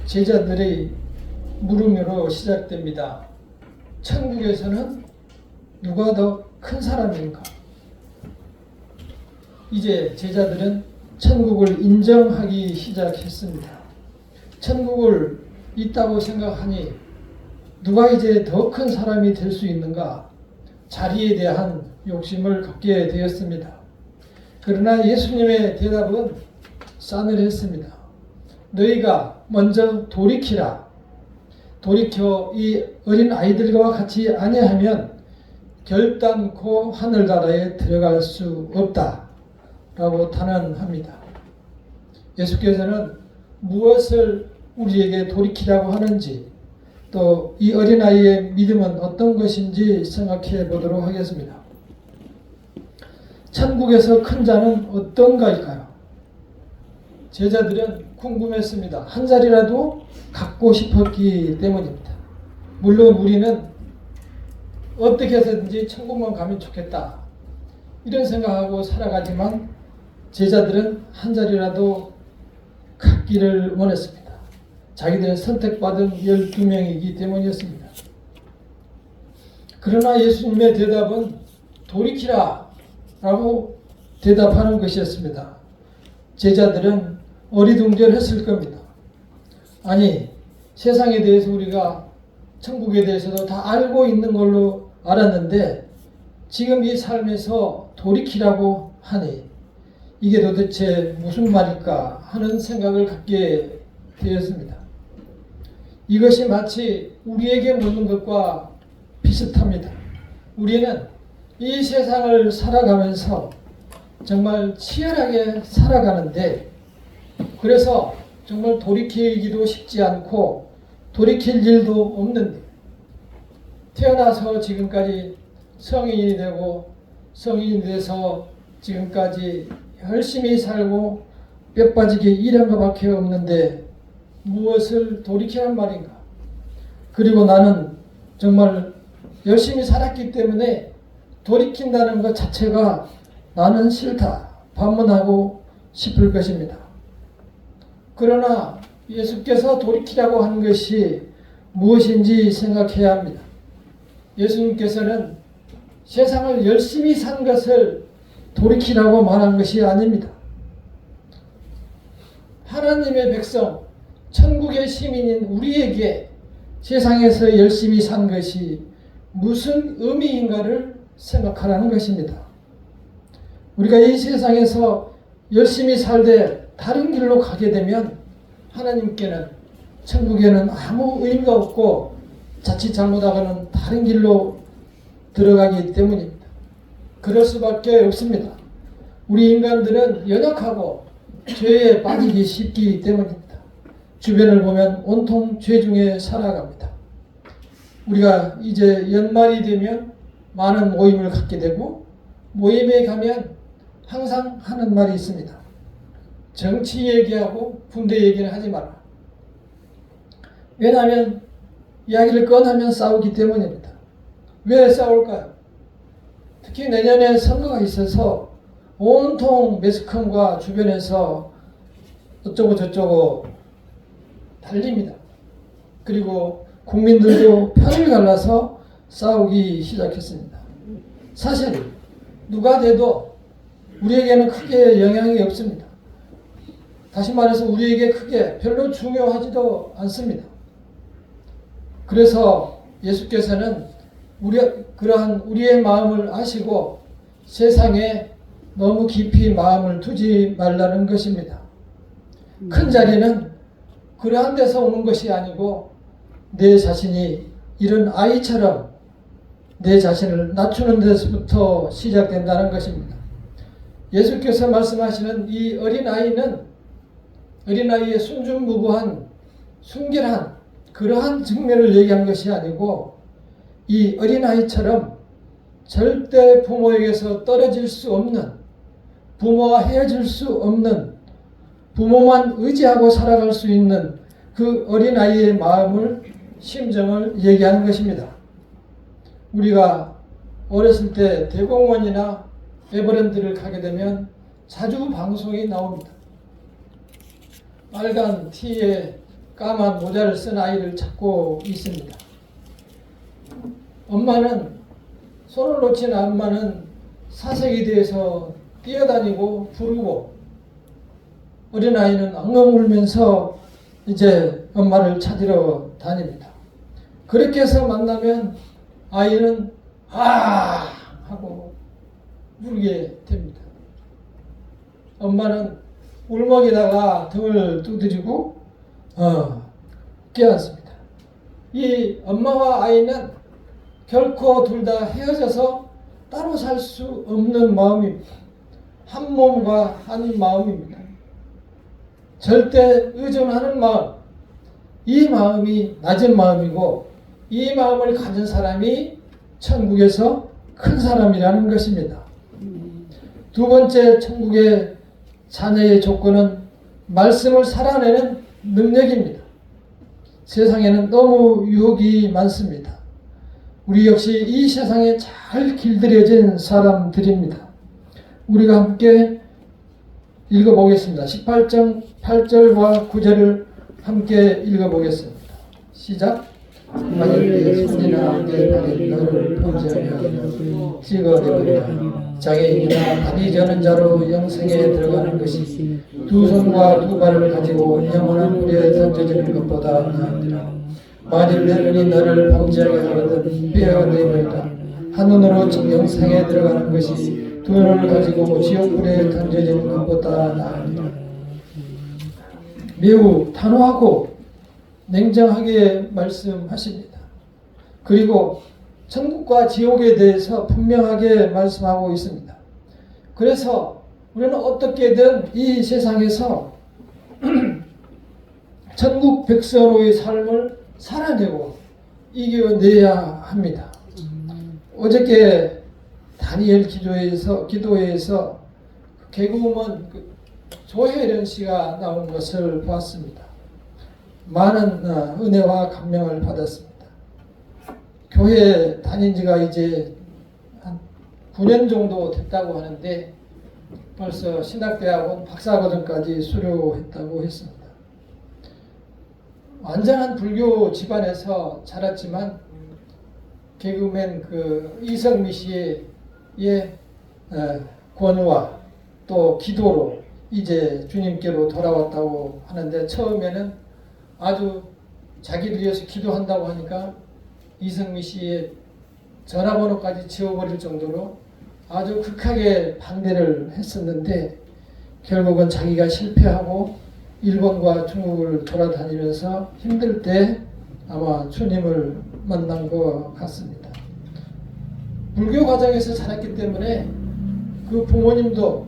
제자들의 물음으로 시작됩니다. 천국에서는 누가 더 큰 사람인가? 이제 제자들은 천국을 인정하기 시작했습니다. 천국을 있다고 생각하니 누가 이제 더 큰 사람이 될 수 있는가? 자리에 대한 욕심을 갖게 되었습니다. 그러나 예수님의 대답은 싸늘했습니다. 너희가 먼저 돌이키라. 돌이켜 이 어린 아이들과 같이 아니하면 결단코 하늘나라에 들어갈 수 없다 라고 단언합니다. 예수께서는 무엇을 우리에게 돌이키라고 하는지, 또 이 어린아이의 믿음은 어떤 것인지 생각해 보도록 하겠습니다. 천국에서 큰 자는 어떤가일까요? 제자들은 궁금했습니다. 한 자리라도 갖고 싶었기 때문입니다. 물론 우리는 어떻게 해서든지 천국만 가면 좋겠다 이런 생각하고 살아가지만 제자들은 한 자리라도 갖기를 원했습니다. 자기들은 선택받은 12명이기 때문이었습니다. 그러나 예수님의 대답은 돌이키라 라고 대답하는 것이었습니다. 제자들은 어리둥절했을 겁니다. 아니, 세상에 대해서 우리가 천국에 대해서도 다 알고 있는 걸로 알았는데 지금 이 삶에서 돌이키라고 하니 이게 도대체 무슨 말일까 하는 생각을 갖게 되었습니다. 이것이 마치 우리에게 묻는 것과 비슷합니다. 우리는 이 세상을 살아가면서 정말 치열하게 살아가는데 그래서 정말 돌이키기도 쉽지 않고 돌이킬 일도 없는데 태어나서 지금까지 성인이 되고 성인이 돼서 지금까지 열심히 살고 뼈 빠지게 일한 것밖에 없는데 무엇을 돌이키란 말인가? 그리고 나는 정말 열심히 살았기 때문에 돌이킨다는 것 자체가 나는 싫다, 반문하고 싶을 것입니다. 그러나 예수께서 돌이키라고 한 것이 무엇인지 생각해야 합니다. 예수님께서는 세상을 열심히 산 것을 돌이키라고 말한 것이 아닙니다. 하나님의 백성, 천국의 시민인 우리에게 세상에서 열심히 산 것이 무슨 의미인가를 생각하라는 것입니다. 우리가 이 세상에서 열심히 살되 다른 길로 가게 되면 하나님께는 천국에는 아무 의미가 없고 자칫 잘못하고는 다른 길로 들어가기 때문입니다. 그럴 수밖에 없습니다. 우리 인간들은 연약하고 죄에 빠지기 쉽기 때문입니다. 주변을 보면 온통 죄 중에 살아갑니다. 우리가 이제 연말이 되면 많은 모임을 갖게 되고 모임에 가면 항상 하는 말이 있습니다. 정치 얘기하고 군대 얘기는 하지 마라. 왜냐하면 이야기를 꺼내면 싸우기 때문입니다. 왜 싸울까요? 특히 내년에 선거가 있어서 온통 매스컴과 주변에서 어쩌고 저쩌고 달립니다. 그리고 국민들도 편을 갈라서 싸우기 시작했습니다. 사실 누가 돼도 우리에게는 크게 영향이 없습니다. 다시 말해서 우리에게 크게 별로 중요하지도 않습니다. 그래서 예수께서는 그러한 우리의 마음을 아시고 세상에 너무 깊이 마음을 두지 말라는 것입니다. 큰 자리는 그러한 데서 오는 것이 아니고 내 자신이 이런 아이처럼 내 자신을 낮추는 데서부터 시작된다는 것입니다. 예수께서 말씀하시는 이 어린아이의 순진무구한 순결한 그러한 측면을 얘기한 것이 아니고 이 어린아이처럼 절대 부모에게서 떨어질 수 없는, 부모와 헤어질 수 없는, 부모만 의지하고 살아갈 수 있는 그 어린아이의 마음을, 심정을 얘기하는 것입니다. 우리가 어렸을 때 대공원이나 에버랜드를 가게 되면 자주 방송이 나옵니다. 빨간 티에 까만 모자를 쓴 아이를 찾고 있습니다. 엄마는 손을 놓친 엄마는 사색이 돼서 뛰어다니고 부르고 어린아이는 엉엉 울면서 이제 엄마를 찾으러 다닙니다. 그렇게 해서 만나면 아이는 아 하고 울게 됩니다. 엄마는 울먹이다가 등을 두드리고 깨닫습니다. 이 엄마와 아이는 결코 둘 다 헤어져서 따로 살 수 없는 마음입니다. 한 몸과 한 마음입니다. 절대 의존하는 마음, 이 마음이 낮은 마음이고 이 마음을 가진 사람이 천국에서 큰 사람이라는 것입니다. 두 번째 천국의 자녀의 조건은 말씀을 살아내는 능력입니다. 세상에는 너무 유혹이 많습니다. 우리 역시 이 세상에 잘 길들여진 사람들입니다. 우리가 함께 읽어보겠습니다. 18장 8절과 9절을 함께 읽어보겠습니다. 시작. 만일 손이나 내 발이 너를 범죄하면 찍어내버리라. 장애인이나 다리 저는 자로 영생에 들어가는 것이 두 손과 두 발을 가지고 영원한 물에 던져지는 것보다 나으니라. 만일 내 눈이 너를 범죄하게 하거든 빼어내버리라. 한 눈으로 영생에 들어가는 것이 두 눈을 가지고 지옥불에 던져지는 것보다 나으니라. 매우 단호하고 냉정하게 말씀하십니다. 그리고 천국과 지옥에 대해서 분명하게 말씀하고 있습니다. 그래서 우리는 어떻게든 이 세상에서 천국 백성으로의 삶을 살아내고 이겨내야 합니다. 어저께 다니엘 기도회에서 개그우먼 조혜련 씨가 나온 것을 보았습니다. 많은 은혜와 감명을 받았습니다. 교회 다닌 지가 이제 한 9년 정도 됐다고 하는데 벌써 신학대학원 박사과정까지 수료했다고 했습니다. 완전한 불교 집안에서 자랐지만 개그맨 이성미 씨의 권유와 또 기도로 이제 주님께로 돌아왔다고 하는데 처음에는 아주 자기를 위해서 기도한다고 하니까 이성미 씨의 전화번호까지 지워버릴 정도로 아주 극하게 반대를 했었는데 결국은 자기가 실패하고 일본과 중국을 돌아다니면서 힘들 때 아마 주님을 만난 것 같습니다. 불교 과정에서 자랐기 때문에 그 부모님도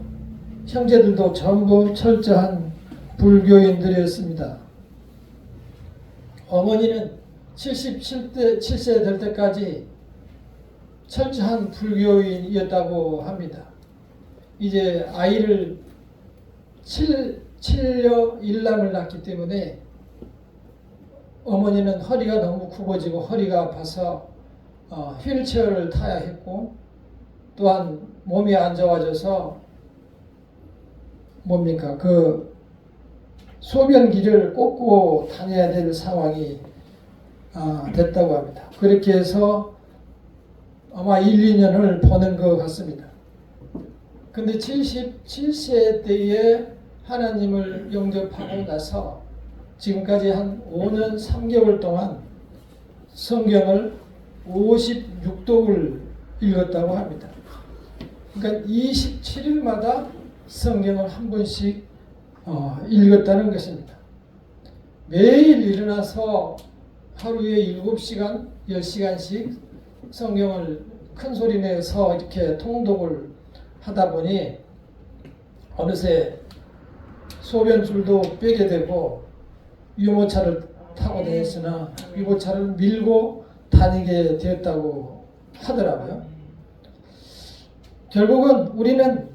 형제들도 전부 철저한 불교인들이었습니다. 어머니는 77세 될 때까지 철저한 불교인이었다고 합니다. 이제 아이를 7녀 1남을 낳기 때문에 어머니는 허리가 너무 굽어지고 허리가 아파서 휠체어를 타야 했고 또한 몸이 안 좋아져서 소변기를 꽂고 다녀야 될 상황이 됐다고 합니다. 그렇게 해서 아마 1, 2년을 보낸 것 같습니다. 근데 77세 때에 하나님을 영접하고 나서 지금까지 한 5년 3개월 동안 성경을 56독을 읽었다고 합니다. 그러니까 27일마다 성경을 한 번씩 읽었다는 것입니다. 매일 일어나서 하루에 7시간, 10시간씩 성경을 큰 소리 내서 이렇게 통독을 하다 보니 어느새 소변줄도 빼게 되고 유모차를 타고 다녔으나 유모차를 밀고 다니게 되었다고 하더라고요. 결국은 우리는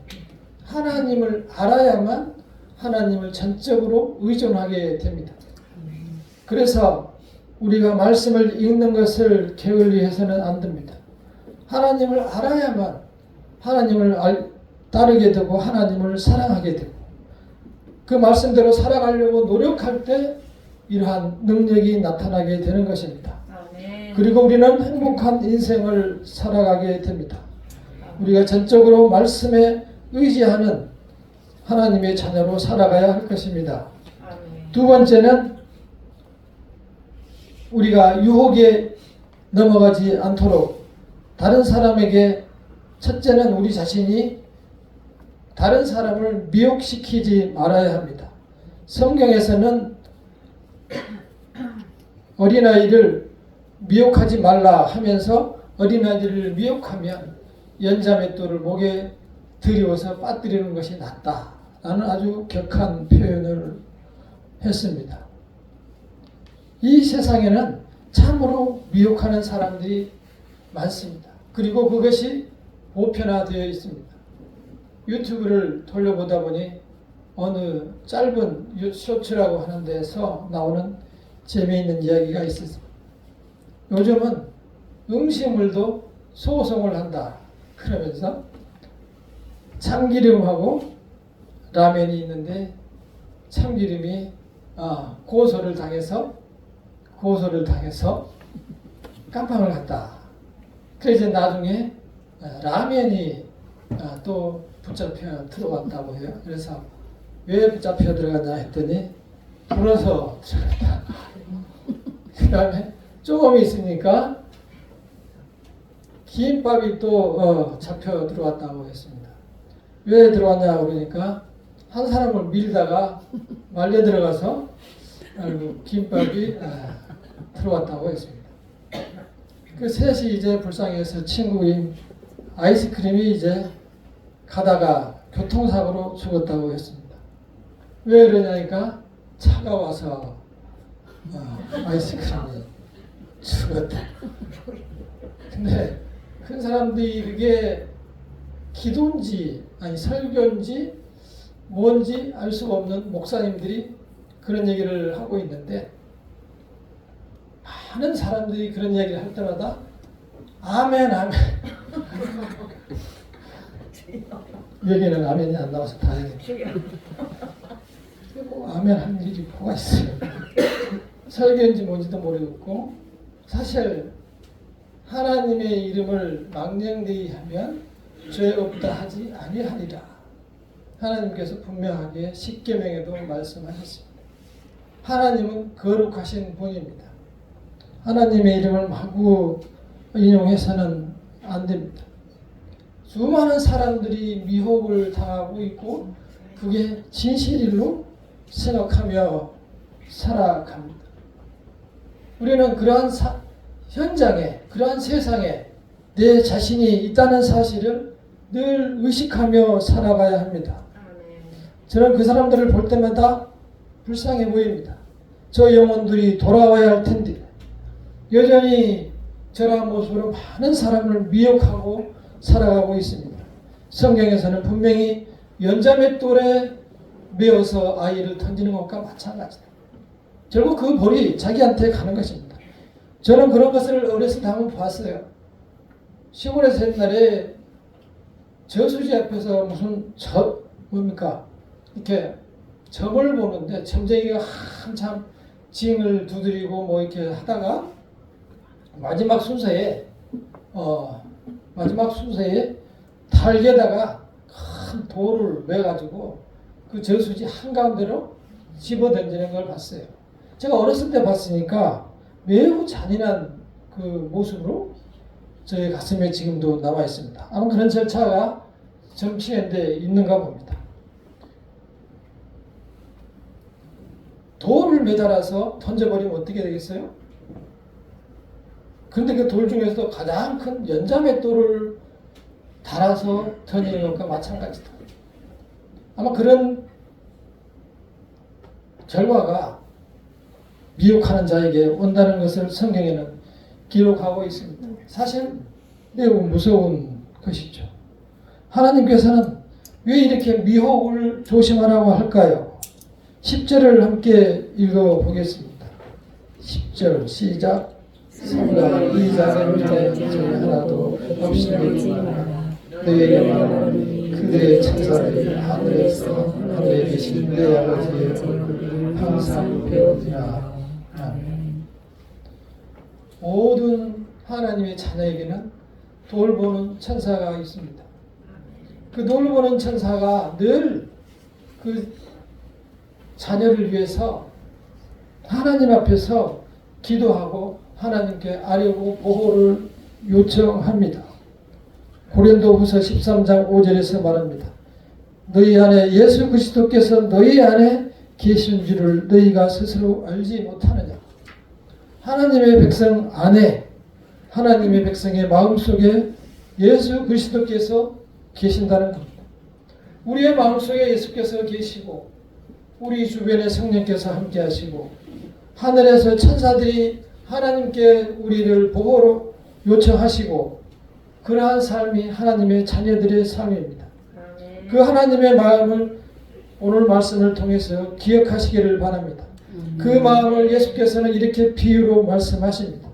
하나님을 알아야만 하나님을 전적으로 의존하게 됩니다. 그래서 우리가 말씀을 읽는 것을 게을리해서는 안 됩니다. 하나님을 알아야만 하나님을 따르게 되고 하나님을 사랑하게 되고 그 말씀대로 살아가려고 노력할 때 이러한 능력이 나타나게 되는 것입니다. 아멘. 그리고 우리는 행복한 인생을 살아가게 됩니다. 우리가 전적으로 말씀에 의지하는 하나님의 자녀로 살아가야 할 것입니다. 아멘. 두 번째는 우리가 유혹에 넘어가지 않도록 다른 사람에게, 첫째는 우리 자신이 다른 사람을 미혹시키지 말아야 합니다. 성경에서는 어린아이를 미혹하지 말라 하면서 어린아이들을 미혹하면 연자맷돌을 목에 들이워서 빠뜨리는 것이 낫다라는 아주 격한 표현을 했습니다. 이 세상에는 참으로 미혹하는 사람들이 많습니다. 그리고 그것이 보편화되어 있습니다. 유튜브를 돌려보다 보니 어느 짧은 쇼츠라고 하는 데서 나오는 재미있는 이야기가 있었습니다. 요즘은 음식물도 소송을 한다 그러면서 참기름하고 라면이 있는데 참기름이 고소를 당해서 깜빵을 갔다. 그래서 나중에 라면이 또 붙잡혀 들어갔다고 해요. 그래서 왜 붙잡혀 들어갔냐 했더니 불어서 들어갔다. 그 다음에 조금 있으니까 김밥이 또 잡혀 들어갔다고 했습니다. 왜 들어왔냐 그러니까 한 사람을 밀다가 말려 들어가서 김밥이 들어왔다고 했습니다. 그 셋이 이제 불쌍해서 친구인 아이스크림이 이제 가다가 교통사고로 죽었다고 했습니다. 왜 그러냐니까 차가워서 아이스크림이 죽었다. 근데 큰 사람들이 그게 기도인지 아니 설교인지 뭔지 알 수가 없는 목사님들이 그런 얘기를 하고 있는데, 많은 사람들이 그런 얘기를 할 때마다 아멘 아멘 여기는 아멘이 안 나와서 다행이에요. 아멘 한 일이 뭐가 있어요. 설교인지 뭔지도 모르겠고, 사실 하나님의 이름을 망령되이 하면 죄 없다 하지 아니하리라. 하나님께서 분명하게 십계명에도 말씀하셨습니다. 하나님은 거룩하신 분입니다. 하나님의 이름을 마구 인용해서는 안 됩니다. 수많은 사람들이 미혹을 당하고 있고 그게 진실일로 생각하며 살아갑니다. 우리는 그러한 현장에, 그러한 세상에 내 자신이 있다는 사실을 늘 의식하며 살아가야 합니다. 저는 그 사람들을 볼 때마다 불쌍해 보입니다. 저 영혼들이 돌아와야 할 텐데 여전히 저러한 모습으로 많은 사람을 미혹하고 살아가고 있습니다. 성경에서는 분명히 연자맷돌에 메어서 아이를 던지는 것과 마찬가지다. 결국 그 벌이 자기한테 가는 것입니다. 저는 그런 것을 어렸을 때 한번 봤어요. 시골에서 옛날에 저수지 앞에서 무슨 뭡니까? 이렇게 점을 보는데 점쟁이가 한참 징을 두드리고 뭐 이렇게 하다가 마지막 순서에 달개다가 큰 돌을 매가지고 그 저수지 한가운데로 집어 던지는 걸 봤어요. 제가 어렸을 때 봤으니까 매우 잔인한 그 모습으로 저희 가슴에 지금도 남아 있습니다. 아마 그런 절차가 정치인데 있는가 봅니다. 돌을 매달아서 던져버리면 어떻게 되겠어요? 그런데 그 돌 중에서도 가장 큰 연자맷돌을 달아서 던지는 것과 마찬가지다. 아마 그런 결과가 미혹하는 자에게 온다는 것을 성경에는 기록하고 있습니다. 사실 매우 무서운 것이죠. 하나님께서는 왜 이렇게 미혹을 조심하라고 할까요? 10절을 함께 읽어보겠습니다. 10절 시작. 삼가 이 작은 일에 중에 하나도 없이 믿지 마라. 너희에게 그들의 천사들이 하늘에 계신 내 아버지의 얼굴을 항상 배우리라. 모든 하나님의 자녀에게는 돌보는 천사가 있습니다. 그 돌보는 천사가 늘 그 자녀를 위해서 하나님 앞에서 기도하고 하나님께 아뢰고 보호를 요청합니다. 고린도후서 13장 5절에서 말합니다. 너희 안에 예수 그리스도께서 너희 안에 계신 줄을 너희가 스스로 알지 못하느냐. 하나님의 백성 안에, 하나님의 백성의 마음속에 예수 그리스도께서 계신다는 겁니다. 우리의 마음속에 예수께서 계시고 우리 주변에 성령께서 함께 하시고 하늘에서 천사들이 하나님께 우리를 보호로 요청하시고 그러한 삶이 하나님의 자녀들의 삶입니다. 그 하나님의 마음을 오늘 말씀을 통해서 기억하시기를 바랍니다. 그 마음을 예수께서는 이렇게 비유로 말씀하십니다.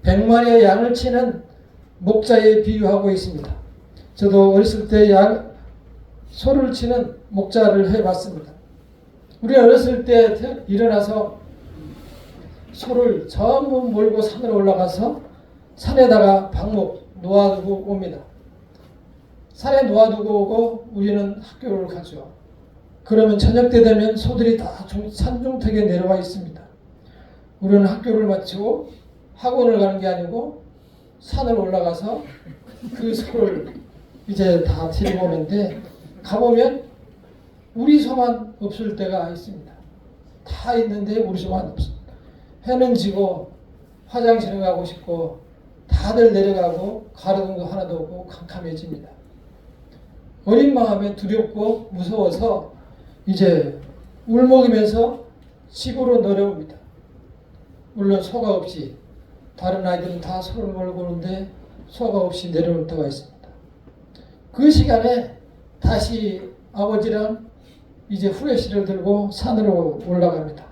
100마리의 양을 치는 목자에 비유하고 있습니다. 저도 어렸을 때 소를 치는 목자를 해봤습니다. 우리 어렸을 때 일어나서 소를 전부 몰고 산으로 올라가서 산에다가 방목 놓아두고 옵니다. 산에 놓아두고 오고 우리는 학교를 가죠. 그러면 저녁 때 되면 소들이 다 산중턱에 내려와 있습니다. 우리는 학교를 마치고 학원을 가는 게 아니고 산을 올라가서 그 소를 이제 다 데리고 오는데 가보면 우리 소만 없을 때가 있습니다. 다 있는데 우리 소만 없습니다. 해는 지고 화장실에 가고 싶고 다들 내려가고 가로등 거 하나도 없고 캄캄해집니다. 어린 마음에 두렵고 무서워서 이제 울먹이면서 집으로 내려옵니다. 물론 소가 없이 다른 아이들은 다 소를 몰고 오는데 소가 없이 내려올 때가 있습니다. 그 시간에 다시 아버지랑 이제 후레쉬를 들고 산으로 올라갑니다.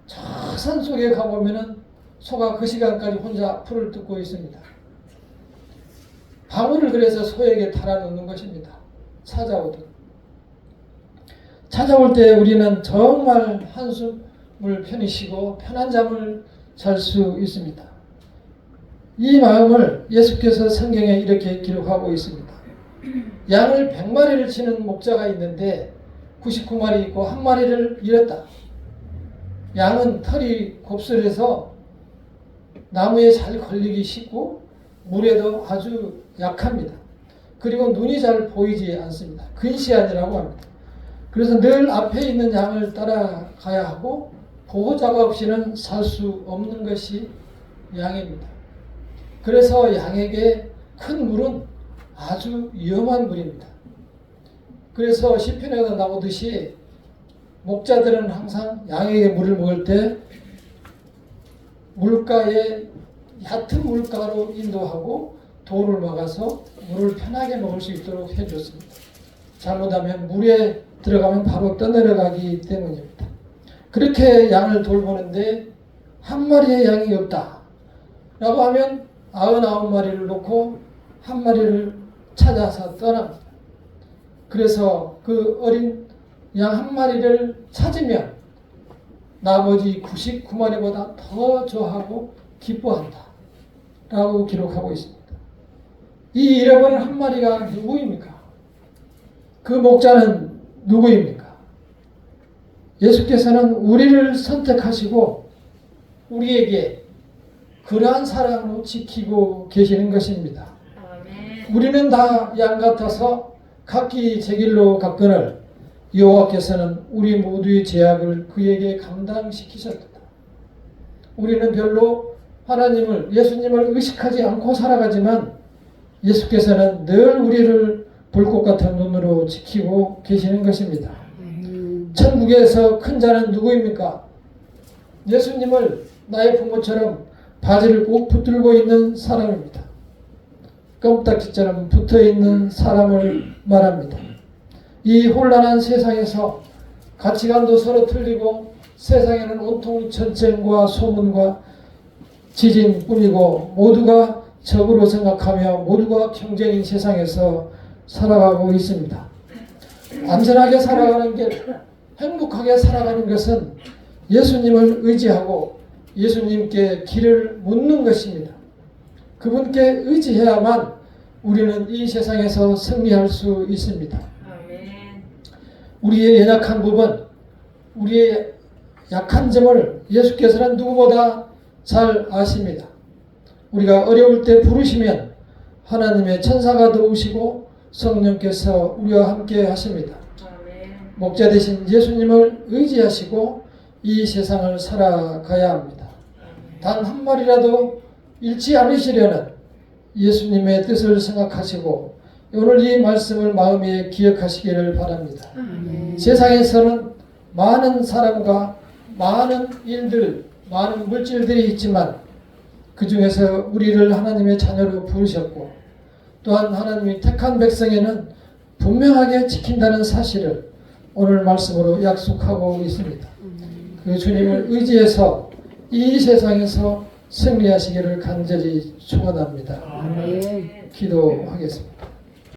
저 산 속에 가보면은 소가 그 시간까지 혼자 풀을 뜯고 있습니다. 방울을 그래서 소에게 달아놓는 것입니다. 찾아오도록. 찾아올 때 우리는 정말 한숨을 편히 쉬고 편한 잠을 잘 수 있습니다. 이 마음을 예수께서 성경에 이렇게 기록하고 있습니다. 양을 100마리를 치는 목자가 있는데 99마리 있고 한 마리를 잃었다. 양은 털이 곱슬해서 나무에 잘 걸리기 쉽고 물에도 아주 약합니다. 그리고 눈이 잘 보이지 않습니다. 근시안이라고 합니다. 그래서 늘 앞에 있는 양을 따라가야 하고 보호자가 없이는 살 수 없는 것이 양입니다. 그래서 양에게 큰 물은 아주 위험한 물입니다. 그래서 시편에도 나오듯이 목자들은 항상 양에게 물을 먹을 때 물가에 얕은 물가로 인도하고 돌을 막아서 물을 편하게 먹을 수 있도록 해줬습니다. 잘못하면 물에 들어가면 바로 떠내려가기 때문입니다. 그렇게 양을 돌보는데 한 마리의 양이 없다 라고 하면 99마리를 놓고 한 마리를 찾아서 떠납니다. 그래서 그 어린 양 한 마리를 찾으면 나머지 99마리보다 더 좋아하고 기뻐한다 라고 기록하고 있습니다. 이 잃어버린 한 마리가 누구입니까? 그 목자는 누구입니까? 예수께서는 우리를 선택하시고 우리에게 그러한 사랑으로 지키고 계시는 것입니다. 우리는 다 양 같아서 각기 제 길로 갔거늘 여호와께서는 우리 모두의 죄악을 그에게 감당시키셨다. 우리는 별로 하나님을, 예수님을 의식하지 않고 살아가지만 예수께서는 늘 우리를 불꽃 같은 눈으로 지키고 계시는 것입니다. 천국에서 큰 자는 누구입니까? 예수님을 나의 부모처럼 바지를 꼭 붙들고 있는 사람입니다. 껌딱지처럼 붙어있는 사람을 말합니다. 이 혼란한 세상에서 가치관도 서로 틀리고 세상에는 온통 전쟁과 소문과 지진뿐이고 모두가 적으로 생각하며 모두가 경쟁인 세상에서 살아가고 있습니다. 안전하게 살아가는 게, 행복하게 살아가는 것은 예수님을 의지하고 예수님께 길을 묻는 것입니다. 그분께 의지해야만 우리는 이 세상에서 승리할 수 있습니다. 우리의 연약한 부분, 우리의 약한 점을 예수께서는 누구보다 잘 아십니다. 우리가 어려울 때 부르시면 하나님의 천사가 도우시고 성령께서 우리와 함께 하십니다. 목자 되신 예수님을 의지하시고 이 세상을 살아가야 합니다. 단 한 마리라도 잃지 않으시려는 예수님의 뜻을 생각하시고 오늘 이 말씀을 마음에 기억하시기를 바랍니다. 세상에서는 많은 사람과 많은 일들, 많은 물질들이 있지만 그 중에서 우리를 하나님의 자녀로 부르셨고 또한 하나님이 택한 백성에는 분명하게 지킨다는 사실을 오늘 말씀으로 약속하고 있습니다. 그 주님을 의지해서 이 세상에서 승리하시기를 간절히 축원합니다. 기도하겠습니다.